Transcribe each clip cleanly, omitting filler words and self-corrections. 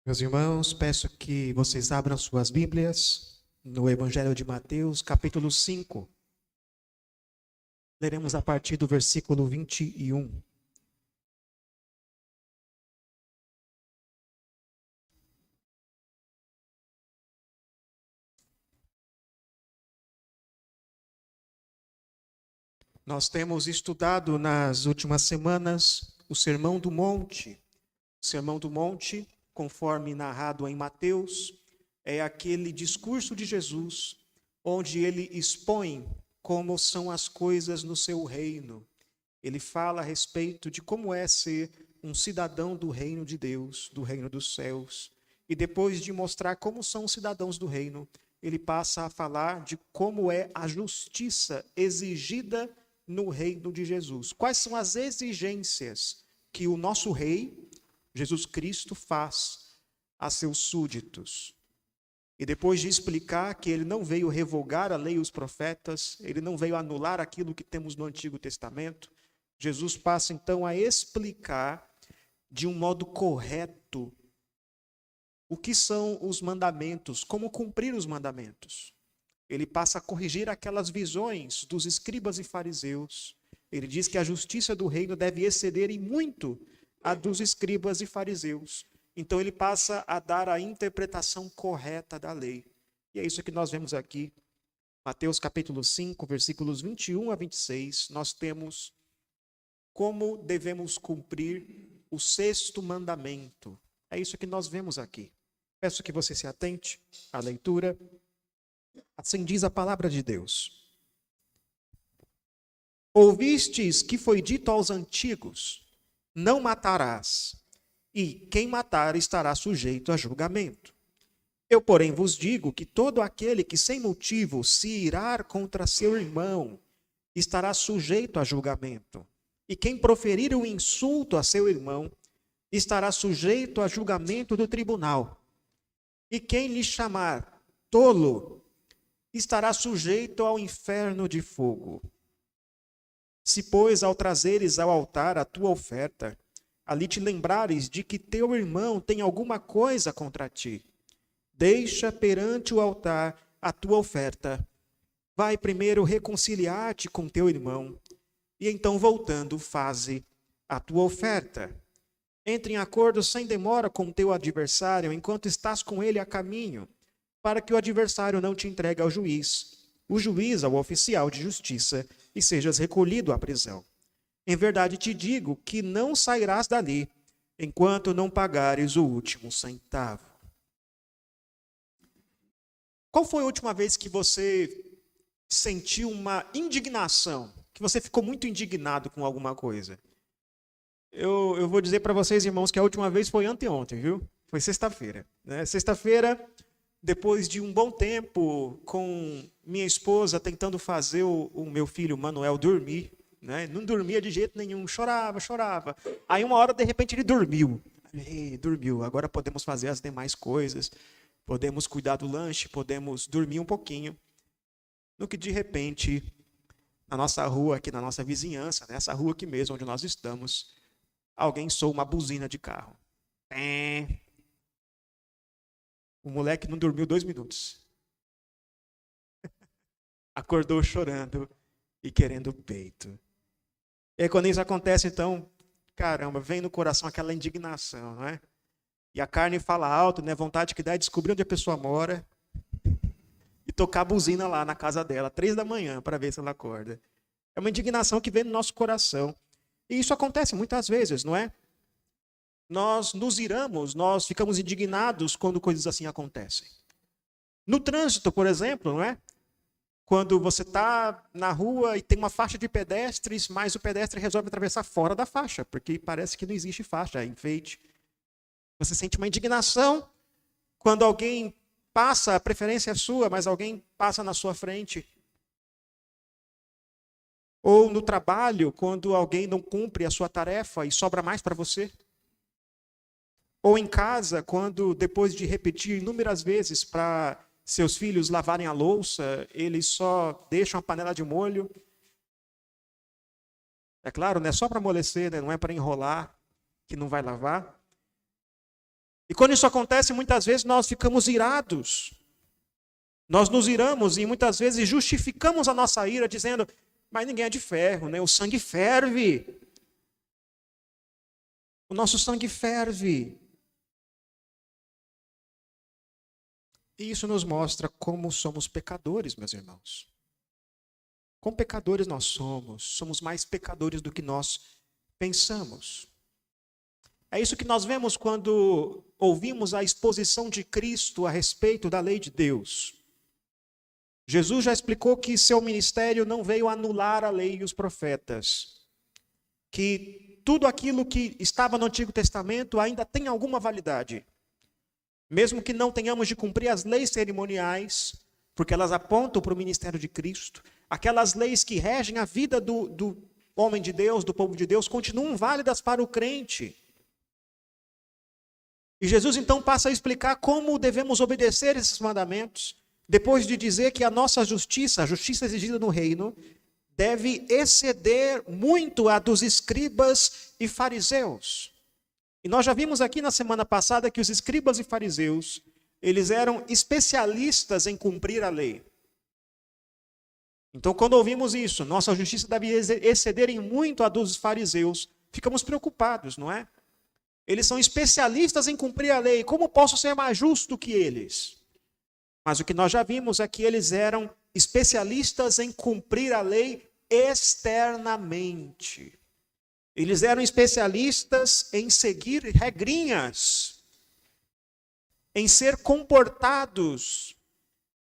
Meus irmãos, peço que vocês abram suas Bíblias no Evangelho de Mateus, capítulo 5. Leremos a partir do versículo 21. Nós temos estudado nas últimas semanas o Sermão do Monte. O Sermão do Monte, conforme narrado em Mateus, é aquele discurso de Jesus onde ele expõe como são as coisas no seu reino. Ele fala a respeito de como é ser um cidadão do reino de Deus, do reino dos céus. E depois de mostrar como são os cidadãos do reino, ele passa a falar de como é a justiça exigida no reino de Jesus. Quais são as exigências que o nosso rei, Jesus Cristo, faz a seus súditos. E depois de explicar que ele não veio revogar a lei e os profetas, ele não veio anular aquilo que temos no Antigo Testamento, Jesus passa então a explicar de um modo correto o que são os mandamentos, como cumprir os mandamentos. Ele passa a corrigir aquelas visões dos escribas e fariseus. Ele diz que a justiça do reino deve exceder em muito a dos escribas e fariseus. Então ele passa a dar a interpretação correta da lei. E é isso que nós vemos aqui. Mateus capítulo 5, versículos 21 a 26, nós temos como devemos cumprir o sexto mandamento. É isso que nós vemos aqui. Peço que você se atente à leitura. Assim diz a palavra de Deus. Ouvistes que foi dito aos antigos: não matarás, e quem matar estará sujeito a julgamento. Eu, porém, vos digo que todo aquele que sem motivo se irar contra seu irmão estará sujeito a julgamento. E quem proferir um insulto a seu irmão estará sujeito a julgamento do tribunal. E quem lhe chamar tolo estará sujeito ao inferno de fogo. Se, pois, ao trazeres ao altar a tua oferta, ali te lembrares de que teu irmão tem alguma coisa contra ti, deixa perante o altar a tua oferta. Vai primeiro reconciliar-te com teu irmão, e então, voltando, faze a tua oferta. Entre em acordo sem demora com teu adversário, enquanto estás com ele a caminho, para que o adversário não te entregue ao juiz, o juiz ao oficial de justiça, e sejas recolhido à prisão. Em verdade te digo que não sairás dali, enquanto não pagares o último centavo. Qual foi a última vez que você sentiu uma indignação? Que você ficou muito indignado com alguma coisa? Eu vou dizer para vocês, irmãos, que a última vez foi anteontem, viu? Foi sexta-feira. Né? Sexta-feira, depois de um bom tempo com minha esposa tentando fazer o meu filho Manuel dormir, né? Não dormia de jeito nenhum, chorava. Aí uma hora, de repente, ele dormiu. Dormiu, agora podemos fazer as demais coisas, podemos cuidar do lanche, podemos dormir um pouquinho. No que, de repente, na nossa rua, aqui na nossa vizinhança, nessa rua aqui mesmo onde nós estamos, alguém soa uma buzina de carro. O moleque não dormiu 2 minutos. Acordou chorando e querendo peito. E aí, quando isso acontece, então, caramba, vem no coração aquela indignação, não é? E a carne fala alto, né? Vontade que dá é descobrir onde a pessoa mora e tocar a buzina lá na casa dela, 3 da manhã, para ver se ela acorda. É uma indignação que vem no nosso coração. E isso acontece muitas vezes, não é? Nós nos iramos, nós ficamos indignados quando coisas assim acontecem. No trânsito, por exemplo, não é? Quando você está na rua e tem uma faixa de pedestres, mas o pedestre resolve atravessar fora da faixa, porque parece que não existe faixa, é enfeite. Você sente uma indignação quando alguém passa, a preferência é sua, mas alguém passa na sua frente. Ou no trabalho, quando alguém não cumpre a sua tarefa e sobra mais para você. Ou em casa, quando depois de repetir inúmeras vezes para seus filhos lavarem a louça, eles só deixam a panela de molho. É claro, não é só para amolecer, né? Não é para enrolar, que não vai lavar. E quando isso acontece, muitas vezes nós ficamos irados. Nós nos iramos e muitas vezes justificamos a nossa ira dizendo, mas ninguém é de ferro, né? O sangue ferve. O nosso sangue ferve. E isso nos mostra como somos pecadores, meus irmãos. Como pecadores nós somos mais pecadores do que nós pensamos. É isso que nós vemos quando ouvimos a exposição de Cristo a respeito da lei de Deus. Jesus já explicou que seu ministério não veio anular a lei e os profetas. Que tudo aquilo que estava no Antigo Testamento ainda tem alguma validade. Mesmo que não tenhamos de cumprir as leis cerimoniais, porque elas apontam para o ministério de Cristo, aquelas leis que regem a vida do homem de Deus, do povo de Deus, continuam válidas para o crente. E Jesus então passa a explicar como devemos obedecer esses mandamentos, depois de dizer que a nossa justiça, a justiça exigida no reino, deve exceder muito a dos escribas e fariseus. E nós já vimos aqui na semana passada que os escribas e fariseus, eles eram especialistas em cumprir a lei. Então, quando ouvimos isso, nossa justiça deve exceder em muito a dos fariseus, ficamos preocupados, não é? Eles são especialistas em cumprir a lei. Como posso ser mais justo que eles? Mas o que nós já vimos é que eles eram especialistas em cumprir a lei externamente. Eles eram especialistas em seguir regrinhas, em ser comportados,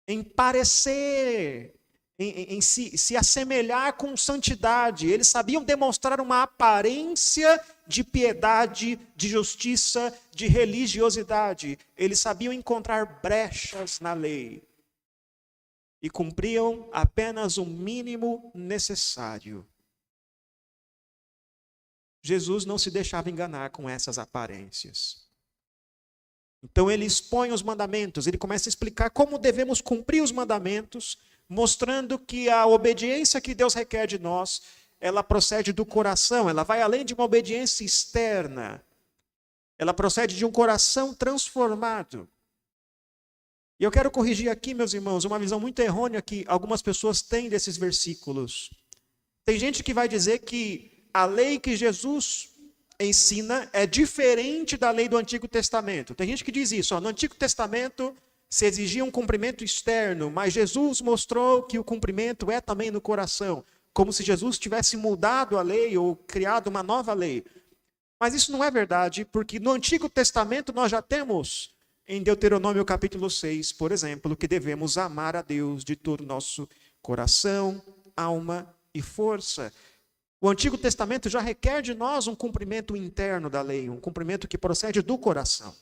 em parecer, em se assemelhar com santidade. Eles sabiam demonstrar uma aparência de piedade, de justiça, de religiosidade. Eles sabiam encontrar brechas na lei e cumpriam apenas o mínimo necessário. Jesus não se deixava enganar com essas aparências. Então ele expõe os mandamentos, ele começa a explicar como devemos cumprir os mandamentos, mostrando que a obediência que Deus requer de nós, ela procede do coração, ela vai além de uma obediência externa. Ela procede de um coração transformado. E eu quero corrigir aqui, meus irmãos, uma visão muito errônea que algumas pessoas têm desses versículos. Tem gente que vai dizer que a lei que Jesus ensina é diferente da lei do Antigo Testamento. Tem gente que diz isso, no Antigo Testamento se exigia um cumprimento externo, mas Jesus mostrou que o cumprimento é também no coração, como se Jesus tivesse mudado a lei ou criado uma nova lei. Mas isso não é verdade, porque no Antigo Testamento nós já temos, em Deuteronômio capítulo 6, por exemplo, que devemos amar a Deus de todo o nosso coração, alma e força. O Antigo Testamento já requer de nós um cumprimento interno da lei, um cumprimento que procede do coração.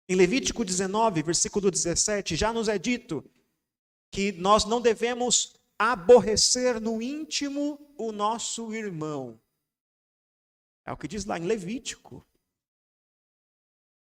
Em Levítico 19, versículo 17, já nos é dito que nós não devemos aborrecer no íntimo o nosso irmão. É o que diz lá em Levítico.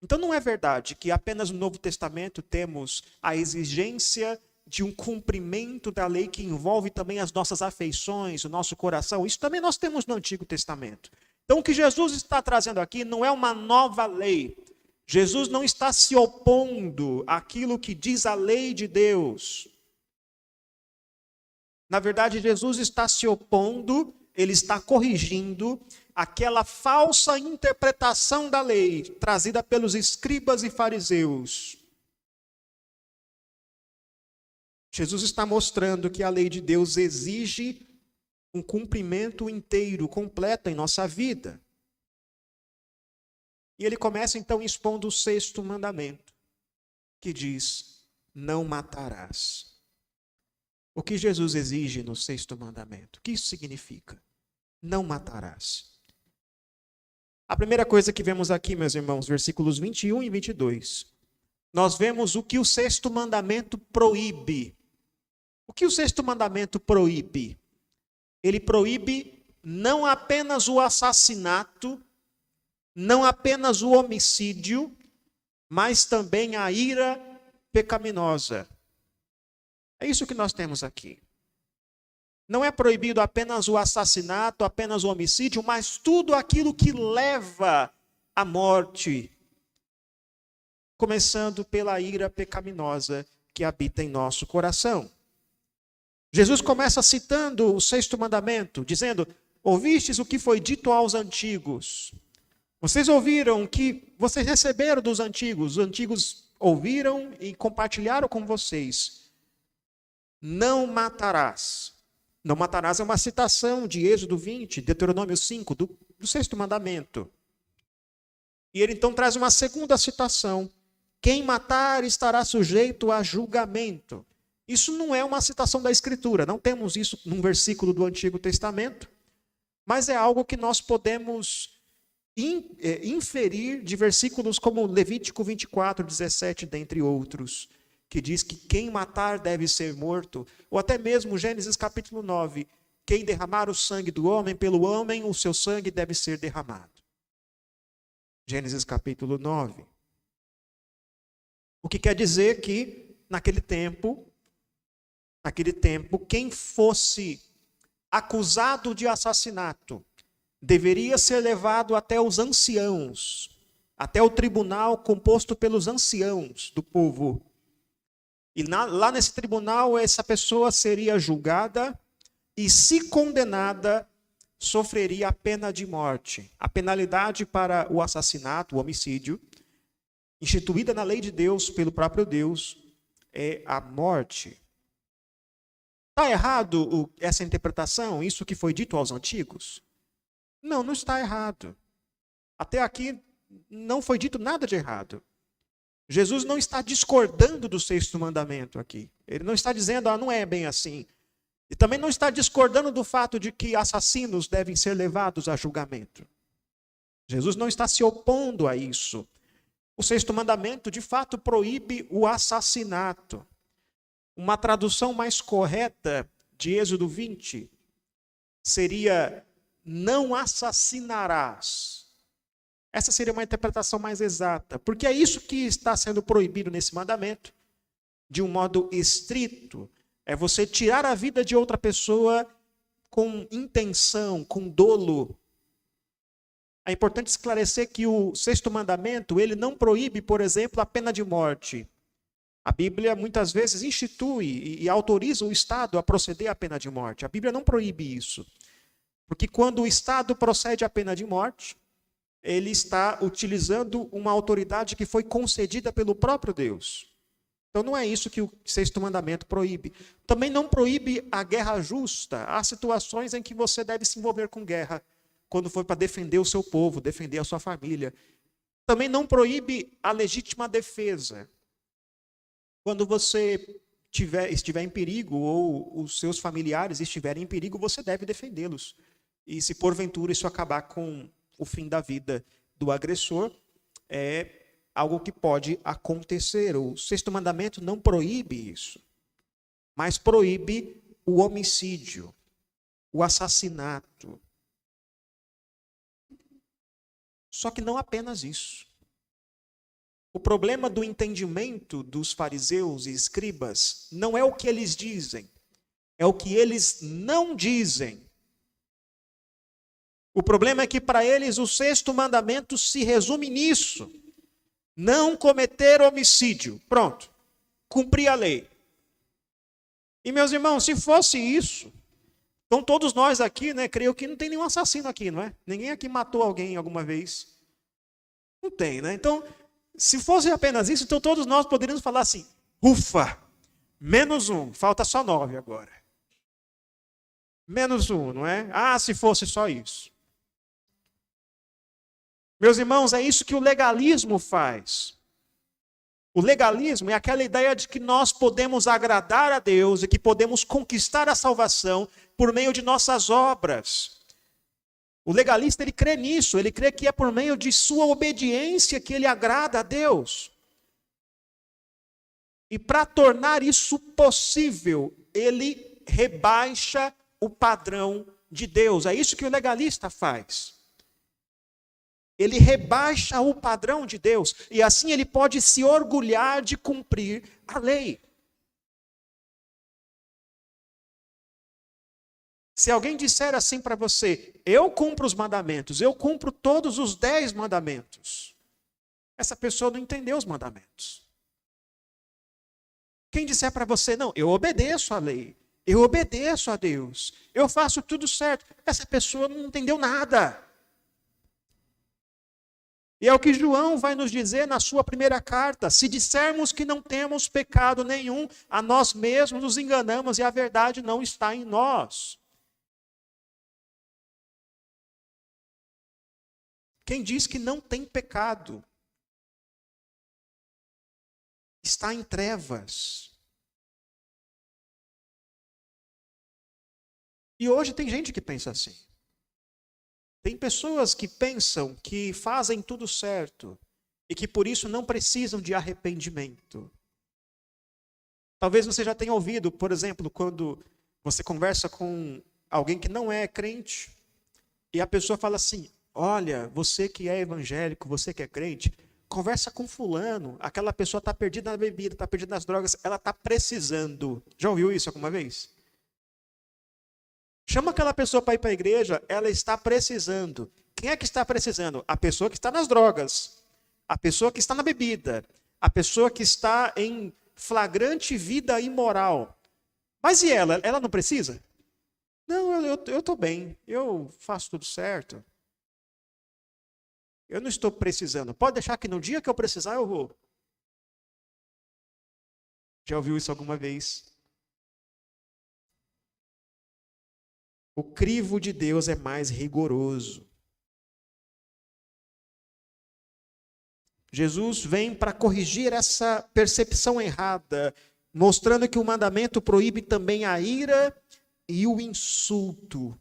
Então não é verdade que apenas no Novo Testamento temos a exigência de um cumprimento da lei que envolve também as nossas afeições, o nosso coração. Isso também nós temos no Antigo Testamento. Então o que Jesus está trazendo aqui não é uma nova lei. Jesus não está se opondo àquilo que diz a lei de Deus. Na verdade, Jesus está se opondo, ele está corrigindo aquela falsa interpretação da lei trazida pelos escribas e fariseus. Jesus está mostrando que a lei de Deus exige um cumprimento inteiro, completo em nossa vida. E ele começa então expondo o 6º mandamento, que diz, não matarás. O que Jesus exige no 6º mandamento? O que isso significa? Não matarás. A primeira coisa que vemos aqui, meus irmãos, versículos 21 e 22, nós vemos o que o 6º mandamento proíbe. O que o 6º mandamento proíbe? Ele proíbe não apenas o assassinato, não apenas o homicídio, mas também a ira pecaminosa. É isso que nós temos aqui. Não é proibido apenas o assassinato, apenas o homicídio, mas tudo aquilo que leva a morte, começando pela ira pecaminosa que habita em nosso coração. Jesus começa citando o 6º mandamento, dizendo: ouvistes o que foi dito aos antigos. Vocês ouviram o que vocês receberam dos antigos. Os antigos ouviram e compartilharam com vocês. Não matarás. Não matarás é uma citação de Êxodo 20, Deuteronômio 5, do 6º mandamento. E ele então traz uma segunda citação. Quem matar estará sujeito a julgamento. Isso não é uma citação da Escritura, não temos isso num versículo do Antigo Testamento, mas é algo que nós podemos inferir de versículos como Levítico 24, 17, dentre outros, que diz que quem matar deve ser morto, ou até mesmo Gênesis capítulo 9, quem derramar o sangue do homem, pelo homem o seu sangue deve ser derramado. Gênesis capítulo 9. O que quer dizer que, naquele tempo, quem fosse acusado de assassinato deveria ser levado até os anciãos, até o tribunal composto pelos anciãos do povo. E lá nesse tribunal, essa pessoa seria julgada e, se condenada, sofreria a pena de morte. A penalidade para o assassinato, o homicídio, instituída na lei de Deus pelo próprio Deus, é a morte. Está errado essa interpretação, isso que foi dito aos antigos? Não, não está errado. Até aqui não foi dito nada de errado. Jesus não está discordando do 6º mandamento aqui. Ele não está dizendo, não é bem assim. E também não está discordando do fato de que assassinos devem ser levados a julgamento. Jesus não está se opondo a isso. O 6º mandamento, de fato, proíbe o assassinato. Uma tradução mais correta de Êxodo 20 seria: não assassinarás. Essa seria uma interpretação mais exata, porque é isso que está sendo proibido nesse mandamento, de um modo estrito. É você tirar a vida de outra pessoa com intenção, com dolo. É importante esclarecer que o 6º mandamento, ele não proíbe, por exemplo, a pena de morte. A Bíblia muitas vezes institui e autoriza o Estado a proceder à pena de morte. A Bíblia não proíbe isso. Porque quando o Estado procede à pena de morte, ele está utilizando uma autoridade que foi concedida pelo próprio Deus. Então não é isso que o 6º mandamento proíbe. Também não proíbe a guerra justa. Há situações em que você deve se envolver com guerra, quando for para defender o seu povo, defender a sua família. Também não proíbe a legítima defesa. Quando você estiver em perigo ou os seus familiares estiverem em perigo, você deve defendê-los. E se porventura isso acabar com o fim da vida do agressor, é algo que pode acontecer. O 6º mandamento não proíbe isso, mas proíbe o homicídio, o assassinato. Só que não apenas isso. O problema do entendimento dos fariseus e escribas não é o que eles dizem, é o que eles não dizem. O problema é que para eles o 6º mandamento se resume nisso: não cometer homicídio. Pronto, cumprir a lei. E meus irmãos, se fosse isso, então todos nós aqui, creio que não tem nenhum assassino aqui, não é? Ninguém aqui matou alguém alguma vez. Não tem, né? Então, se fosse apenas isso, então todos nós poderíamos falar assim: ufa, -1, falta só 9 agora. -1, não é? Se fosse só isso. Meus irmãos, é isso que o legalismo faz. O legalismo é aquela ideia de que nós podemos agradar a Deus e que podemos conquistar a salvação por meio de nossas obras. O legalista, ele crê nisso, ele crê que é por meio de sua obediência que ele agrada a Deus. E para tornar isso possível, ele rebaixa o padrão de Deus. É isso que o legalista faz. Ele rebaixa o padrão de Deus e assim ele pode se orgulhar de cumprir a lei. Se alguém disser assim para você, eu cumpro os mandamentos, eu cumpro todos os 10 mandamentos, essa pessoa não entendeu os mandamentos. Quem disser para você, não, eu obedeço à lei, eu obedeço a Deus, eu faço tudo certo, essa pessoa não entendeu nada. E é o que João vai nos dizer na sua primeira carta: se dissermos que não temos pecado nenhum, a nós mesmos nos enganamos e a verdade não está em nós. Quem diz que não tem pecado está em trevas. E hoje tem gente que pensa assim. Tem pessoas que pensam que fazem tudo certo e que por isso não precisam de arrependimento. Talvez você já tenha ouvido, por exemplo, quando você conversa com alguém que não é crente e a pessoa fala assim: olha, você que é evangélico, você que é crente, conversa com fulano, aquela pessoa está perdida na bebida, está perdida nas drogas, ela está precisando. Já ouviu isso alguma vez? Chama aquela pessoa para ir para a igreja, ela está precisando. Quem é que está precisando? A pessoa que está nas drogas, a pessoa que está na bebida, a pessoa que está em flagrante vida imoral. Mas e ela? Ela não precisa? Não, eu estou bem, eu faço tudo certo. Eu não estou precisando. Pode deixar que no dia que eu precisar eu vou. Já ouviu isso alguma vez? O crivo de Deus é mais rigoroso. Jesus vem para corrigir essa percepção errada, mostrando que o mandamento proíbe também a ira e o insulto.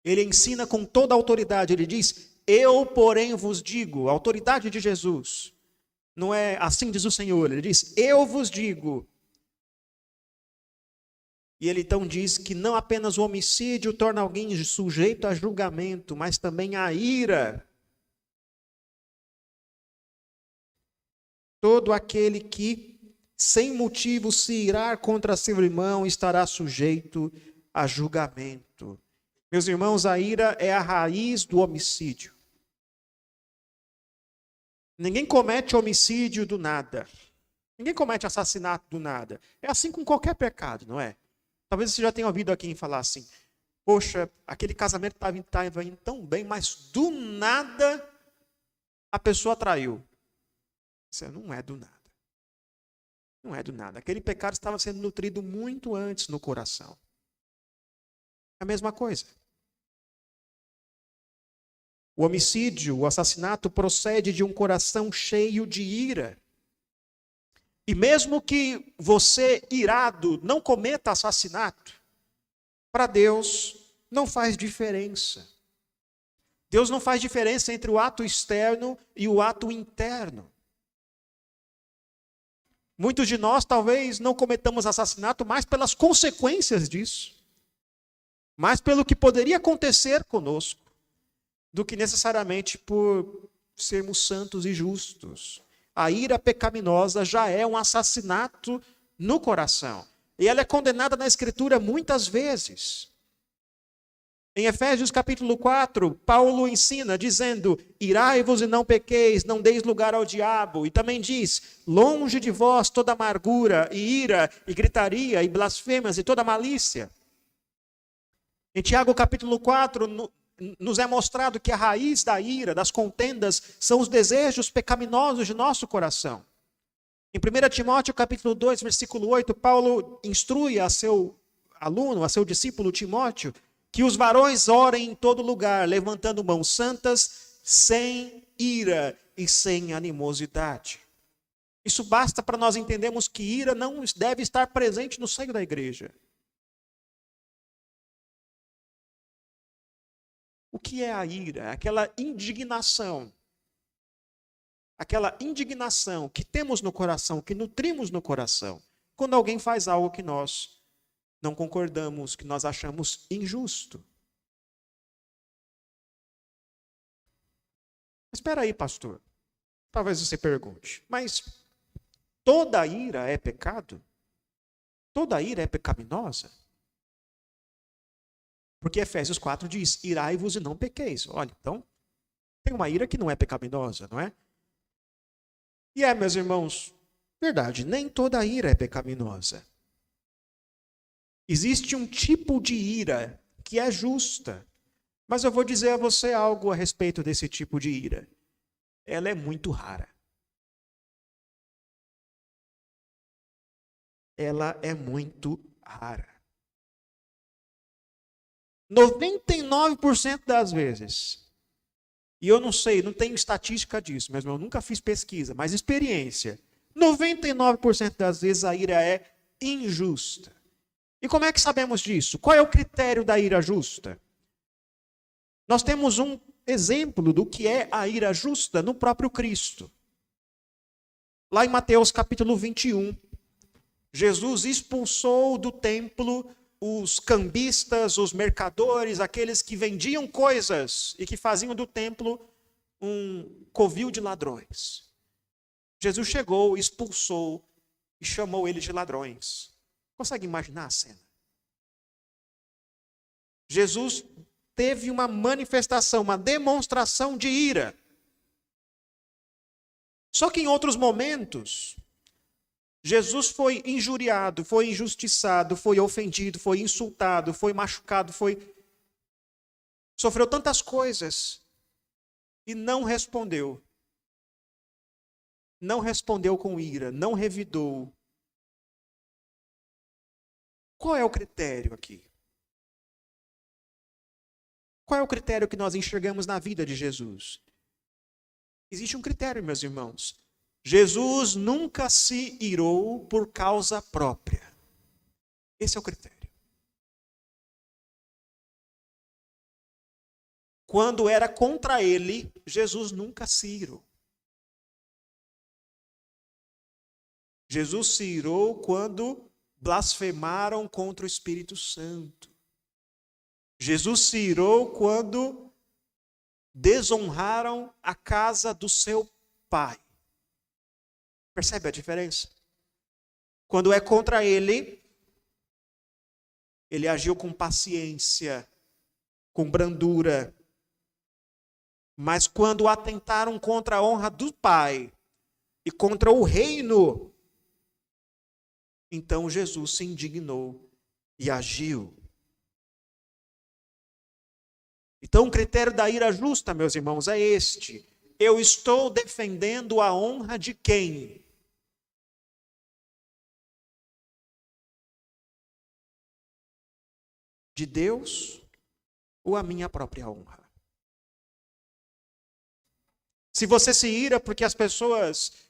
Ele ensina com toda a autoridade, ele diz: eu, porém, vos digo, a autoridade de Jesus. Não é assim diz o Senhor, ele diz: eu vos digo. E ele então diz que não apenas o homicídio torna alguém sujeito a julgamento, mas também a ira. Todo aquele que, sem motivo, se irar contra seu irmão, estará sujeito a julgamento. Meus irmãos, a ira é a raiz do homicídio. Ninguém comete homicídio do nada. Ninguém comete assassinato do nada. É assim com qualquer pecado, não é? Talvez você já tenha ouvido alguém falar assim: poxa, aquele casamento estava indo tão bem, mas do nada a pessoa traiu. Isso não é do nada. Não é do nada. Aquele pecado estava sendo nutrido muito antes no coração. É a mesma coisa. O homicídio, o assassinato procede de um coração cheio de ira. E mesmo que você, irado, não cometa assassinato, para Deus não faz diferença. Deus não faz diferença entre o ato externo e o ato interno. Muitos de nós talvez não cometamos assassinato mais pelas consequências disso, mais pelo que poderia acontecer conosco, do que necessariamente por sermos santos e justos. A ira pecaminosa já é um assassinato no coração. E ela é condenada na Escritura muitas vezes. Em Efésios capítulo 4, Paulo ensina dizendo: irai-vos e não pequeis, não deis lugar ao diabo. E também diz: longe de vós toda amargura e ira e gritaria e blasfêmias e toda malícia. Em Tiago capítulo 4, nos é mostrado que a raiz da ira, das contendas, são os desejos pecaminosos de nosso coração. Em 1 Timóteo capítulo 2, versículo 8, Paulo instrui a seu aluno, a seu discípulo Timóteo, que os varões orem em todo lugar, levantando mãos santas, sem ira e sem animosidade. Isso basta para nós entendermos que ira não deve estar presente no seio da igreja. O que é a ira? Aquela indignação que temos no coração, que nutrimos no coração, quando alguém faz algo que nós não concordamos, que nós achamos injusto. Mas espera aí, pastor. Talvez você pergunte, mas toda ira é pecado? Toda ira é pecaminosa? Porque Efésios 4 diz, irai-vos e não pequeis. Olha, então, tem uma ira que não é pecaminosa, não é? E meus irmãos, verdade, nem toda ira é pecaminosa. Existe um tipo de ira que é justa. Mas eu vou dizer a você algo a respeito desse tipo de ira. Ela é muito rara. Ela é muito rara. 99% das vezes, e eu não sei, não tenho estatística disso, mas eu nunca fiz pesquisa, mas experiência. 99% das vezes a ira é injusta. E como é que sabemos disso? Qual é o critério da ira justa? Nós temos um exemplo do que é a ira justa no próprio Cristo. Lá em Mateus capítulo 21, Jesus expulsou do templo os cambistas, os mercadores, aqueles que vendiam coisas e que faziam do templo um covil de ladrões. Jesus chegou, expulsou e chamou eles de ladrões. Consegue imaginar a cena? Jesus teve uma manifestação, uma demonstração de ira. Só que em outros momentos, Jesus foi injuriado, foi injustiçado, foi ofendido, foi insultado, foi machucado, sofreu tantas coisas e não respondeu. Não respondeu com ira, não revidou. Qual é o critério aqui? Qual é o critério que nós enxergamos na vida de Jesus? Existe um critério, meus irmãos. Jesus nunca se irou por causa própria. Esse é o critério. Quando era contra ele, Jesus nunca se irou. Jesus se irou quando blasfemaram contra o Espírito Santo. Jesus se irou quando desonraram a casa do seu pai. Percebe a diferença? Quando é contra ele, ele agiu com paciência, com brandura. Mas quando atentaram contra a honra do pai e contra o reino, então Jesus se indignou e agiu. Então o critério da ira justa, meus irmãos, é este. Eu estou defendendo a honra de quem? De Deus ou a minha própria honra? Se você se ira porque as pessoas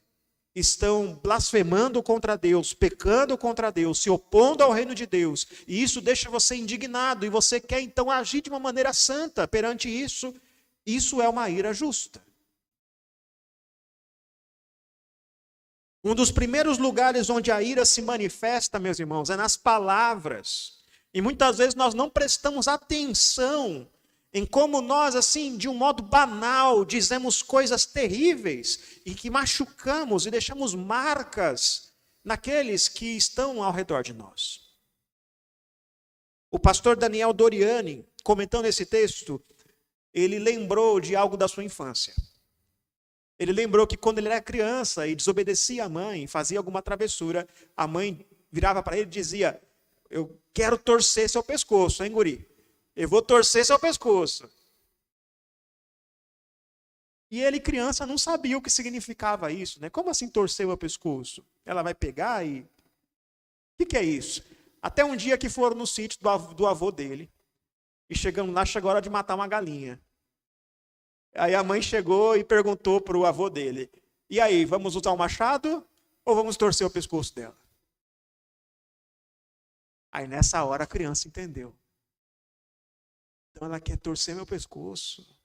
estão blasfemando contra Deus, pecando contra Deus, se opondo ao reino de Deus, e isso deixa você indignado, e você quer então agir de uma maneira santa perante isso, isso é uma ira justa. Um dos primeiros lugares onde a ira se manifesta, meus irmãos, é nas palavras. E muitas vezes nós não prestamos atenção em como nós, assim, de um modo banal, dizemos coisas terríveis e que machucamos e deixamos marcas naqueles que estão ao redor de nós. O pastor Daniel Doriani, comentando esse texto, ele lembrou de algo da sua infância. Ele lembrou que quando ele era criança e desobedecia a mãe, fazia alguma travessura, a mãe virava para ele e dizia: eu quero torcer seu pescoço, hein, guri? Eu vou torcer seu pescoço. E ele, criança, não sabia o que significava isso, né? Como assim torcer o pescoço? Ela vai pegar e... O que é isso? Até um dia que foram no sítio do avô dele, e chegando lá, chegou a hora de matar uma galinha. Aí a mãe chegou e perguntou para o avô dele: e aí, vamos usar o machado ou vamos torcer o pescoço dela? Aí nessa hora a criança entendeu. Então ela quer torcer meu pescoço.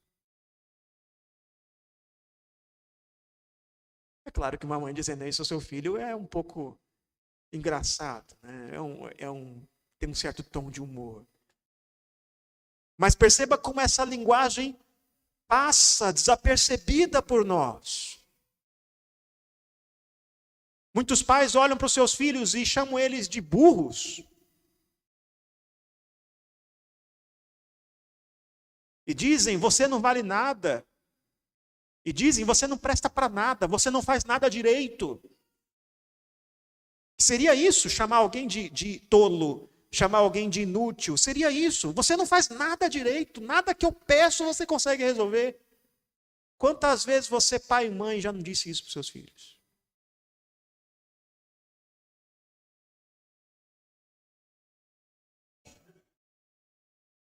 É claro que uma mãe dizendo isso ao seu filho é um pouco engraçado, né? Tem um certo tom de humor. Mas perceba como essa linguagem passa desapercebida por nós. Muitos pais olham para os seus filhos e chamam eles de burros. E dizem, você não vale nada. E dizem, você não presta para nada, você não faz nada direito. Seria isso, chamar alguém de tolo, chamar alguém de inútil? Seria isso. Você não faz nada direito, nada que eu peço você consegue resolver. Quantas vezes você, pai e mãe, já não disse isso para os seus filhos?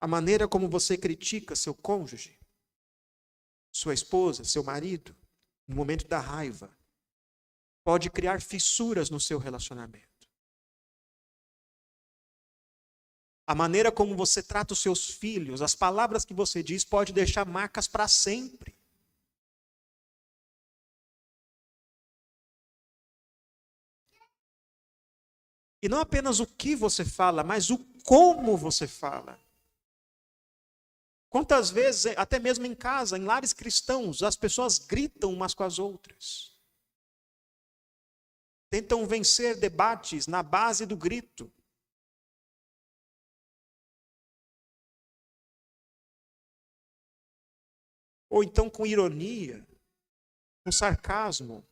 A maneira como você critica seu cônjuge, sua esposa, seu marido, no momento da raiva, pode criar fissuras no seu relacionamento. A maneira como você trata os seus filhos, as palavras que você diz, pode deixar marcas para sempre. E não apenas o que você fala, mas o como você fala. Quantas vezes, até mesmo em casa, em lares cristãos, as pessoas gritam umas com as outras. Tentam vencer debates na base do grito. Ou então com ironia, com sarcasmo,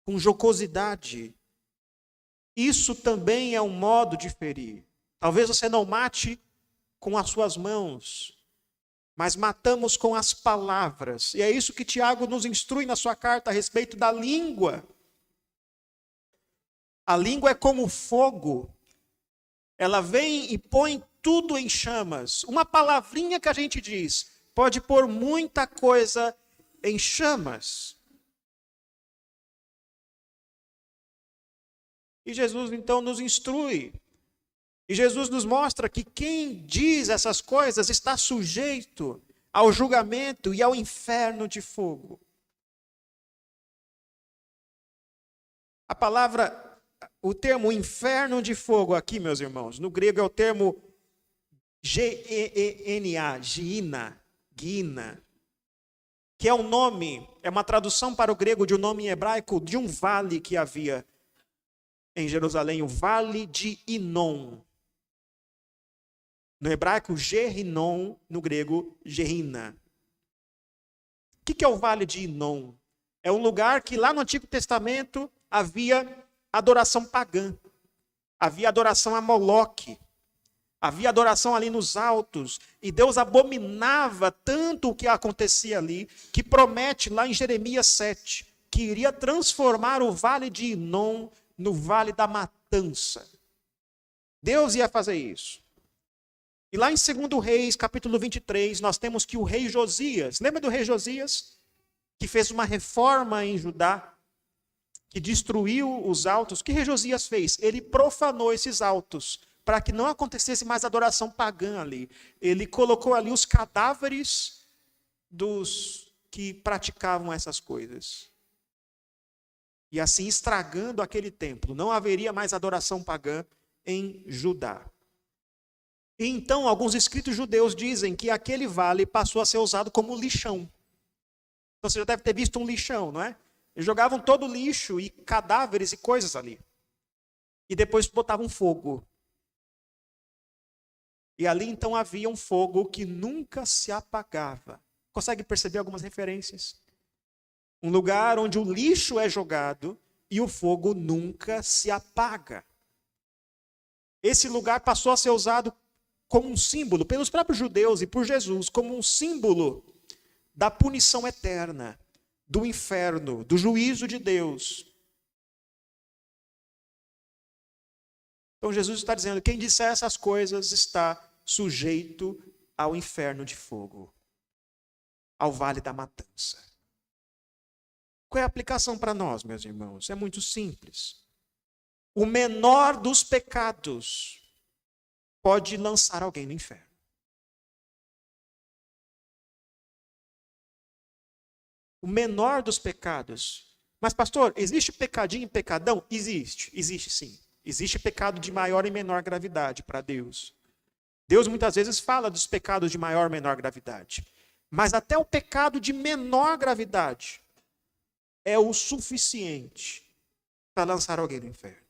com jocosidade. Isso também é um modo de ferir. Talvez você não mate com as suas mãos, mas matamos com as palavras. E é isso que Tiago nos instrui na sua carta a respeito da língua. A língua é como fogo. Ela vem e põe tudo em chamas. Uma palavrinha que a gente diz pode pôr muita coisa em chamas. E Jesus então nos instrui. E Jesus nos mostra que quem diz essas coisas está sujeito ao julgamento e ao inferno de fogo. A palavra, o termo inferno de fogo aqui, meus irmãos, no grego é o termo G-E-E-N-A, Gina, que é um nome, é uma tradução para o grego de um nome em hebraico de um vale que havia em Jerusalém, o Vale de Inom. No hebraico, Gerinom, no grego, Gerina. O que é o Vale de Inom? É um lugar que lá no Antigo Testamento havia adoração pagã. Havia adoração a Moloque. Havia adoração ali nos altos. E Deus abominava tanto o que acontecia ali, que promete lá em Jeremias 7, que iria transformar o Vale de Inom no Vale da Matança. Deus ia fazer isso. E lá em 2 Reis, capítulo 23, nós temos que o rei Josias, lembra do rei Josias? Que fez uma reforma em Judá, que destruiu os altos. O que o rei Josias fez? Ele profanou esses altos, para que não acontecesse mais adoração pagã ali. Ele colocou ali os cadáveres dos que praticavam essas coisas. E assim estragando aquele templo. Não haveria mais adoração pagã em Judá. E então, alguns escritos judeus dizem que aquele vale passou a ser usado como lixão. Então, você já deve ter visto um lixão, não é? Eles jogavam todo o lixo e cadáveres e coisas ali. E depois botavam fogo. E ali, então, havia um fogo que nunca se apagava. Consegue perceber algumas referências? Um lugar onde o lixo é jogado e o fogo nunca se apaga. Esse lugar passou a ser usado como um símbolo, pelos próprios judeus e por Jesus, como um símbolo da punição eterna, do inferno, do juízo de Deus. Então Jesus está dizendo, quem disser essas coisas está sujeito ao inferno de fogo, ao vale da matança. Qual é a aplicação para nós, meus irmãos? É muito simples. O menor dos pecados pode lançar alguém no inferno. O menor dos pecados. Mas, pastor, existe pecadinho e pecadão? Existe sim. Existe pecado de maior e menor gravidade para Deus. Deus muitas vezes fala dos pecados de maior e menor gravidade. Mas até o pecado de menor gravidade é o suficiente para lançar alguém no inferno.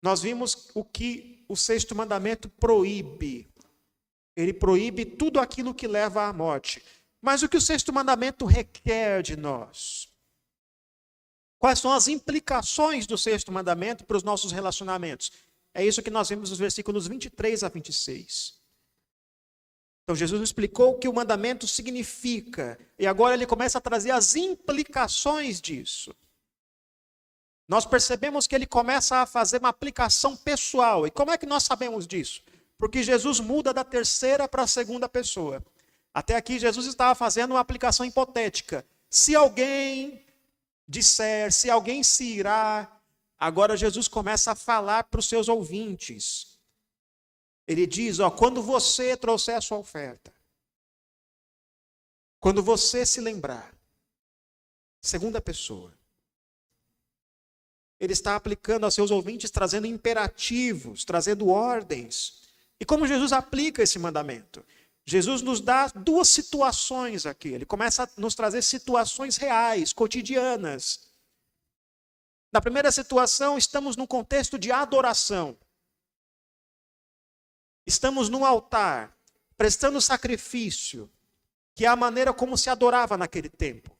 Nós vimos o que o sexto mandamento proíbe. Ele proíbe tudo aquilo que leva à morte. Mas o que o sexto mandamento requer de nós? Quais são as implicações do sexto mandamento para os nossos relacionamentos? É isso que nós vemos nos versículos 23 a 26. Então Jesus explicou o que o mandamento significa. E agora ele começa a trazer as implicações disso. Nós percebemos que ele começa a fazer uma aplicação pessoal. E como é que nós sabemos disso? Porque Jesus muda da terceira para a segunda pessoa. Até aqui Jesus estava fazendo uma aplicação hipotética. Se alguém disser, se alguém se irá, agora Jesus começa a falar para os seus ouvintes. Ele diz, quando você trouxer a sua oferta, quando você se lembrar, segunda pessoa, ele está aplicando aos seus ouvintes, trazendo imperativos, trazendo ordens. E como Jesus aplica esse mandamento? Jesus nos dá duas situações aqui. Ele começa a nos trazer situações reais, cotidianas. Na primeira situação, estamos num contexto de adoração. Estamos num altar, prestando sacrifício, que é a maneira como se adorava naquele tempo,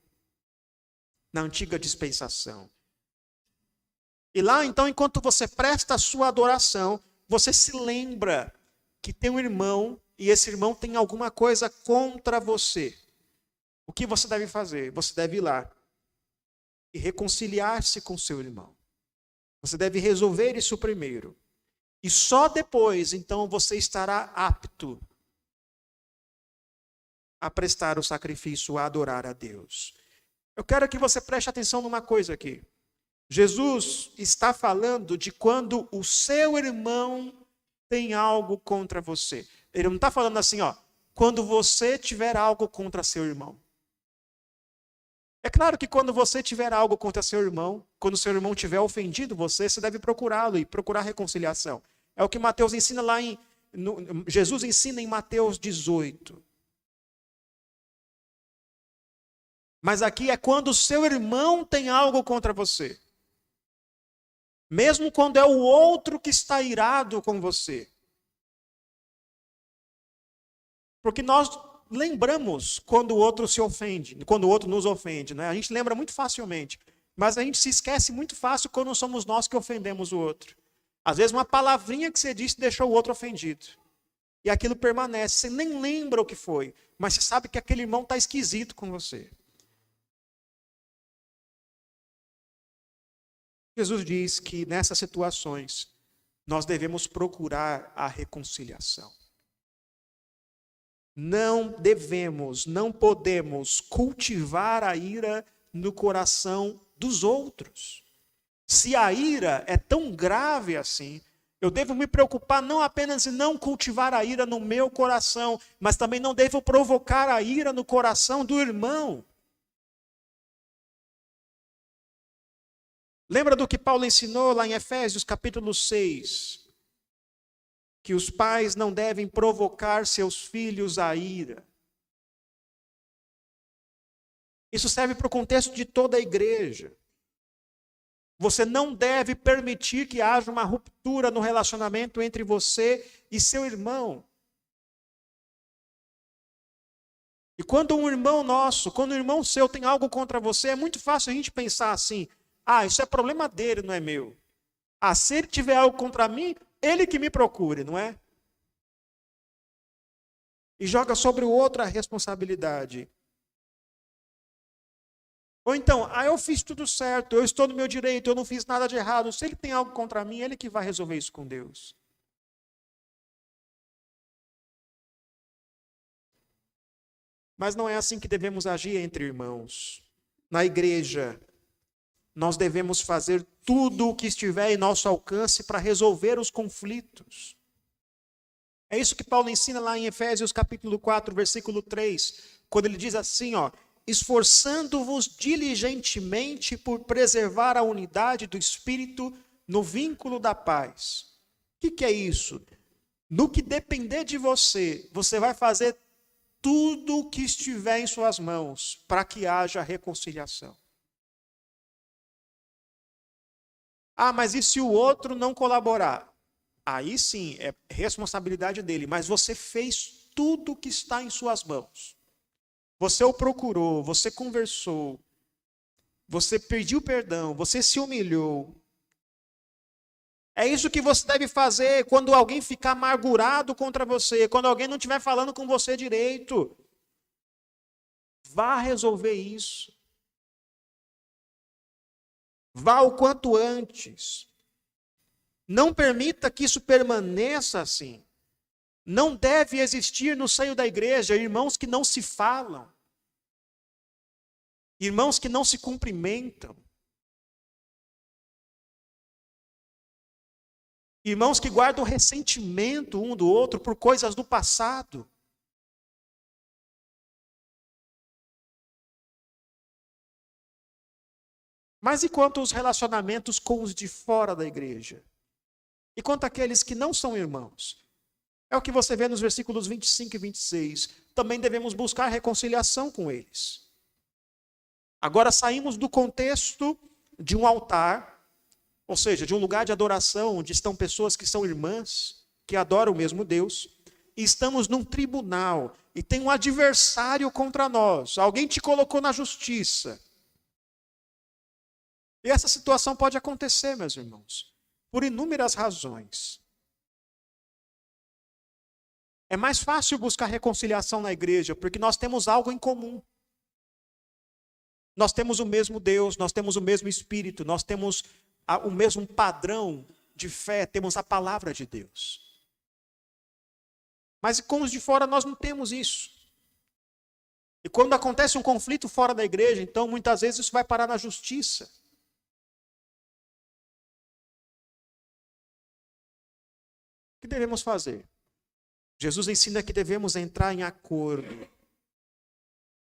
na antiga dispensação. E lá, então, enquanto você presta a sua adoração, você se lembra que tem um irmão e esse irmão tem alguma coisa contra você. O que você deve fazer? Você deve ir lá e reconciliar-se com seu irmão. Você deve resolver isso primeiro. E só depois, então, você estará apto a prestar o sacrifício, a adorar a Deus. Eu quero que você preste atenção numa coisa aqui. Jesus está falando de quando o seu irmão tem algo contra você. Ele não está falando assim, quando você tiver algo contra seu irmão. É claro que quando você tiver algo contra seu irmão, quando seu irmão tiver ofendido você, você deve procurá-lo e procurar reconciliação. É o que Mateus ensina lá Jesus ensina em Mateus 18. Mas aqui é quando o seu irmão tem algo contra você. Mesmo quando é o outro que está irado com você. Porque nós lembramos quando o outro se ofende, quando o outro nos ofende, né? A gente lembra muito facilmente. Mas a gente se esquece muito fácil quando somos nós que ofendemos o outro. Às vezes uma palavrinha que você disse deixou o outro ofendido. E aquilo permanece. Você nem lembra o que foi. Mas você sabe que aquele irmão está esquisito com você. Jesus diz que nessas situações nós devemos procurar a reconciliação. Não devemos, não podemos cultivar a ira no coração dos outros. Se a ira é tão grave assim, eu devo me preocupar não apenas em não cultivar a ira no meu coração, mas também não devo provocar a ira no coração do irmão. Lembra do que Paulo ensinou lá em Efésios capítulo 6? Que os pais não devem provocar seus filhos à ira. Isso serve para o contexto de toda a igreja. Você não deve permitir que haja uma ruptura no relacionamento entre você e seu irmão. E quando um irmão nosso, quando um irmão seu tem algo contra você, é muito fácil a gente pensar assim, isso é problema dele, não é meu. Se ele tiver algo contra mim, ele que me procure, não é? E joga sobre o outro a responsabilidade. Ou então, eu fiz tudo certo, eu estou no meu direito, eu não fiz nada de errado. Se ele tem algo contra mim, ele que vai resolver isso com Deus. Mas não é assim que devemos agir entre irmãos. Na igreja, nós devemos fazer tudo o que estiver em nosso alcance para resolver os conflitos. É isso que Paulo ensina lá em Efésios capítulo 4, versículo 3, quando ele diz assim, esforçando-vos diligentemente por preservar a unidade do Espírito no vínculo da paz. O que é isso? No que depender de você, você vai fazer tudo o que estiver em suas mãos para que haja reconciliação. Mas e se o outro não colaborar? aí sim é responsabilidade dele, mas você fez tudo o que está em suas mãos. Você o procurou, você conversou, você pediu perdão, você se humilhou. É isso que você deve fazer quando alguém ficar amargurado contra você, quando alguém não estiver falando com você direito. Vá resolver isso. Vá o quanto antes. Não permita que isso permaneça assim. Não deve existir no seio da igreja irmãos que não se falam, irmãos que não se cumprimentam, irmãos que guardam ressentimento um do outro por coisas do passado. Mas e quanto aos relacionamentos com os de fora da igreja? E quanto àqueles que não são irmãos? É o que você vê nos versículos 25 e 26. Também devemos buscar reconciliação com eles. Agora saímos do contexto de um altar, ou seja, de um lugar de adoração, onde estão pessoas que são irmãs, que adoram o mesmo Deus, e estamos num tribunal, e tem um adversário contra nós. Alguém te colocou na justiça. E essa situação pode acontecer, meus irmãos, por inúmeras razões. É mais fácil buscar reconciliação na igreja, porque nós temos algo em comum. Nós temos o mesmo Deus, nós temos o mesmo Espírito, nós temos o mesmo padrão de fé, temos a palavra de Deus. Mas com os de fora nós não temos isso. E quando acontece um conflito fora da igreja, então muitas vezes isso vai parar na justiça. O que devemos fazer? Jesus ensina que devemos entrar em acordo.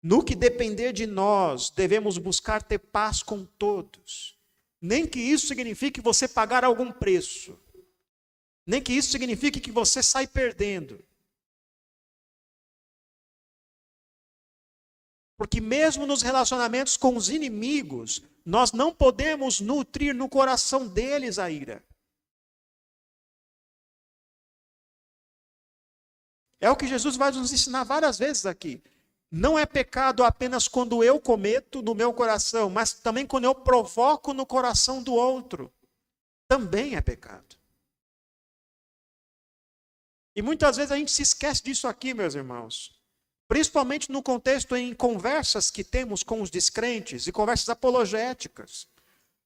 No que depender de nós, devemos buscar ter paz com todos. Nem que isso signifique você pagar algum preço. Nem que isso signifique que você sai perdendo. Porque mesmo nos relacionamentos com os inimigos, nós não podemos nutrir no coração deles a ira. É o que Jesus vai nos ensinar várias vezes aqui. Não é pecado apenas quando eu cometo no meu coração, mas também quando eu provoco no coração do outro. Também é pecado. E muitas vezes a gente se esquece disso aqui, meus irmãos. Principalmente no contexto em conversas que temos com os descrentes e conversas apologéticas.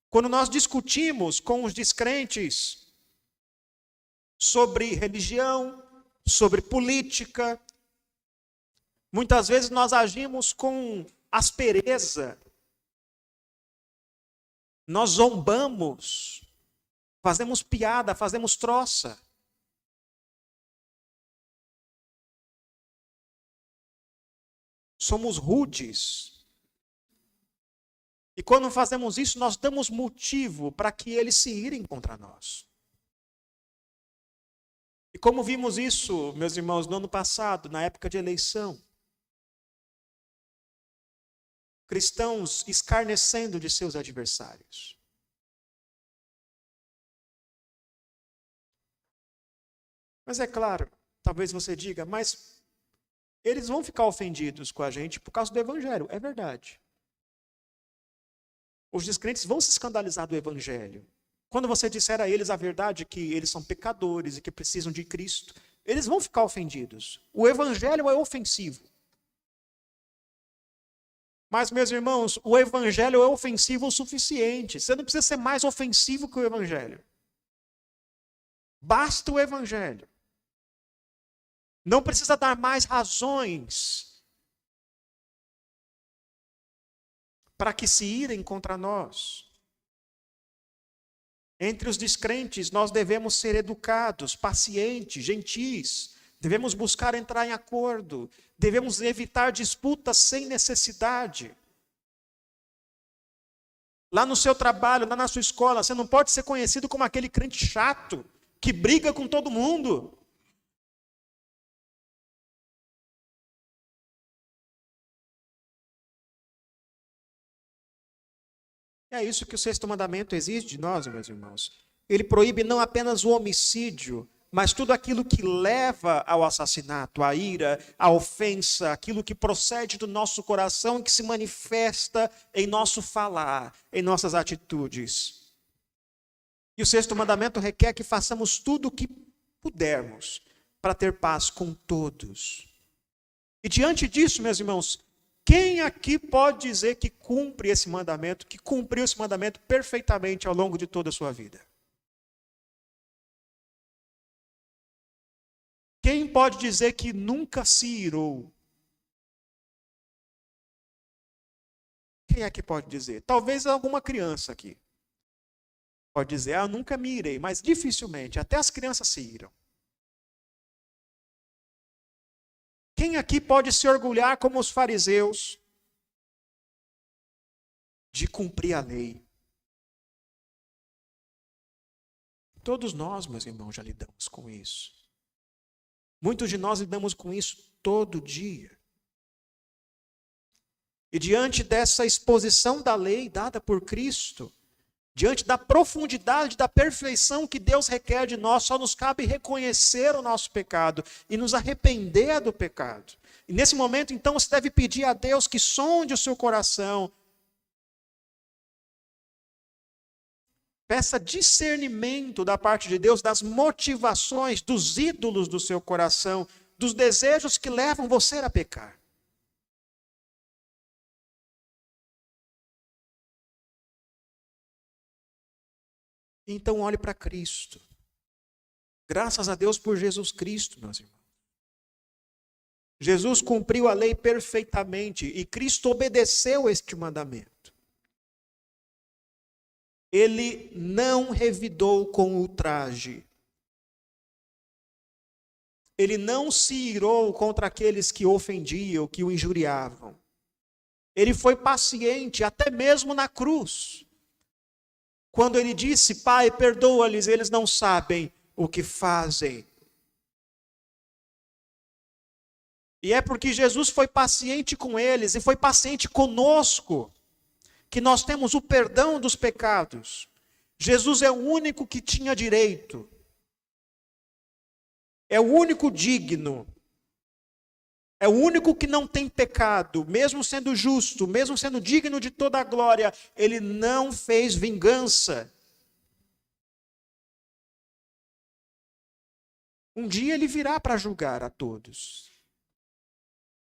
Quando nós discutimos com os descrentes sobre religião, sobre política, muitas vezes nós agimos com aspereza, nós zombamos, fazemos piada, fazemos troça. Somos rudes. E quando fazemos isso, nós damos motivo para que eles se irem contra nós. E como vimos isso, meus irmãos, no ano passado, na época de eleição, cristãos escarnecendo de seus adversários. Mas é claro, talvez você diga, mas eles vão ficar ofendidos com a gente por causa do evangelho. É verdade. Os descrentes vão se escandalizar do evangelho. Quando você disser a eles a verdade que eles são pecadores e que precisam de Cristo, eles vão ficar ofendidos. O evangelho é ofensivo. Mas, meus irmãos, o evangelho é ofensivo o suficiente. Você não precisa ser mais ofensivo que o evangelho. Basta o evangelho. Não precisa dar mais razões para que se irem contra nós. Entre os descrentes, nós devemos ser educados, pacientes, gentis. Devemos buscar entrar em acordo. Devemos evitar disputas sem necessidade. Lá no seu trabalho, lá na sua escola, você não pode ser conhecido como aquele crente chato que briga com todo mundo. É isso que o sexto mandamento exige de nós, meus irmãos. Ele proíbe não apenas o homicídio, mas tudo aquilo que leva ao assassinato, à ira, à ofensa, aquilo que procede do nosso coração e que se manifesta em nosso falar, em nossas atitudes. E o sexto mandamento requer que façamos tudo o que pudermos para ter paz com todos. E diante disso, meus irmãos, quem aqui pode dizer que cumpre esse mandamento, que cumpriu esse mandamento perfeitamente ao longo de toda a sua vida? Quem pode dizer que nunca se irou? Quem é que pode dizer? Talvez alguma criança aqui. Pode dizer, eu nunca me irei, mas dificilmente, até as crianças se iram. Quem aqui pode se orgulhar como os fariseus de cumprir a lei? Todos nós, meus irmãos, já lidamos com isso. Muitos de nós lidamos com isso todo dia. E diante dessa exposição da lei dada por Cristo, diante da profundidade, da perfeição que Deus requer de nós, só nos cabe reconhecer o nosso pecado e nos arrepender do pecado. E nesse momento, então, você deve pedir a Deus que sonde o seu coração. Peça discernimento da parte de Deus das motivações, dos ídolos do seu coração, dos desejos que levam você a pecar. Então olhe para Cristo. Graças a Deus por Jesus Cristo, meus irmãos. Jesus cumpriu a lei perfeitamente e Cristo obedeceu este mandamento. Ele não revidou com ultraje. Ele não se irou contra aqueles que o ofendiam, que o injuriavam. Ele foi paciente, até mesmo na cruz. Quando ele disse, Pai, perdoa-lhes, eles não sabem o que fazem. E é porque Jesus foi paciente com eles e foi paciente conosco que nós temos o perdão dos pecados. Jesus é o único que tinha direito. É o único digno. É o único que não tem pecado, mesmo sendo justo, mesmo sendo digno de toda a glória, ele não fez vingança. Um dia ele virá para julgar a todos.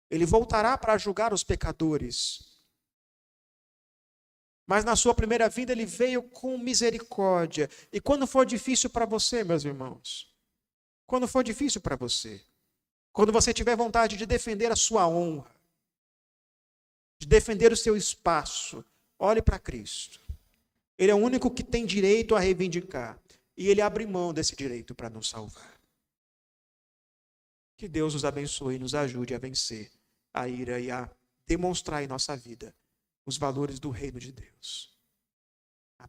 Ele voltará para julgar os pecadores. Mas na sua primeira vinda ele veio com misericórdia. E quando for difícil para você, meus irmãos, quando for difícil para você, quando você tiver vontade de defender a sua honra, de defender o seu espaço, olhe para Cristo. Ele é o único que tem direito a reivindicar. E ele abre mão desse direito para nos salvar. Que Deus nos abençoe e nos ajude a vencer a ira e a demonstrar em nossa vida os valores do reino de Deus.